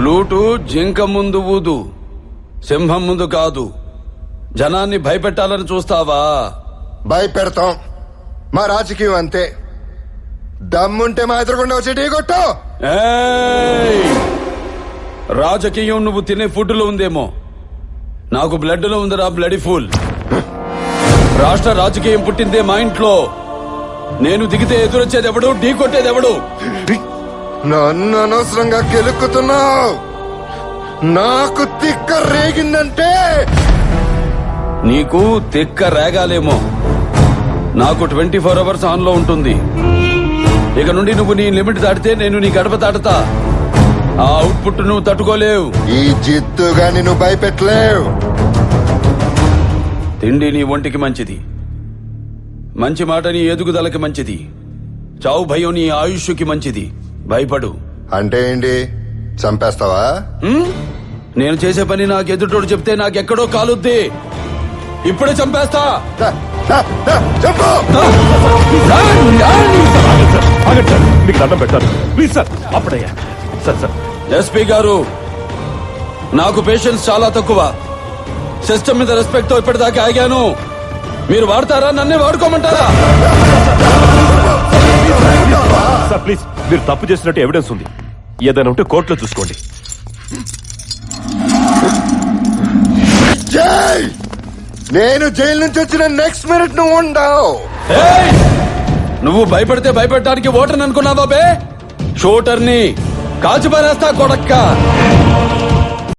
Flute జింక ముందు ఊదు, సింహం ముందు కాదు. జనాన్ని భయపెట్టాలని చూస్తావా? భయపెడతాం. మా రాజకీయం అంతే. దమ్ముంటే మా ఎదురుకుండా వచ్చి టీ కొట్టు. ఏయ్! రాజకీయం నువ్వు తినే ఫుడ్ లో ఉందేమో, నాకు బ్లడ్ లో ఉందిరా బ్లడీ ఫుల్. రాష్ట్ర రాజకీయం పుట్టిందే మా ఇంట్లో. నేను దిగితే ఎదురొచ్చేది ఎవడు, ఢీ కొట్టేది ఎవడు? నన్ను అనవసరంగా కెలుక్కుతున్నావు. నాకు తిక్క రేగిందంటే నీకు తిక్క రేగాలేమో, నాకు 24 అవర్స్ ఆన్ లో ఉంటుంది. ఇక నుండి నువ్వు నీ లిమిట్ దాటితే నేను నీ గడప దాటుతా. ఆ అవుట్పుట్ నువ్వు తట్టుకోలేవు. ఈ జిత్తు గాని నువ్వు భయపెట్టలేవు. తిండి నీ ఒంటికి మంచిది, మంచి మాట నీ ఎదుగుదలకి మంచిది, చావు భయం నీ ఆయుష్కి మంచిది. భయపడు. అంటే ఏంటి, చంపేస్తావా? నేను చేసే పని నాకు ఎదుటోడు చెప్తే నాకెక్కడో కాలుద్ది. ఇప్పుడే చంపేస్తా. చెప్పు. మీకు దండం పెట్టారు ప్లీజ్ సార్. అప్పుడయ్యా సార్ సార్. ఎస్పీ గారు, నాకు పేషెన్స్ చాలా తక్కువ. సిస్టమ్ మీద రెస్పెక్ట్ తో ఇప్పటిదాకా ఆగాను. మీరు వాడతారా, నన్నే వాడుకోమంటారా? సార్ ప్లీజ్, మీరు తప్పు చేసినట్టు ఎవిడెన్స్ ఉంది. ఏదైనా ఉంటే కోర్టులో చూసుకోండి. జై! నేను జైలు నుంచి వచ్చిన నెక్స్ట్ మినిట్ నువ్వు ఉండవు. ఏయ్! నువ్వు భయపడితే భయపెట్టడానికి ఓటర్ని అనుకున్నావా బే? షూటర్ని కాల్చి పారేస్తా కొడక్క.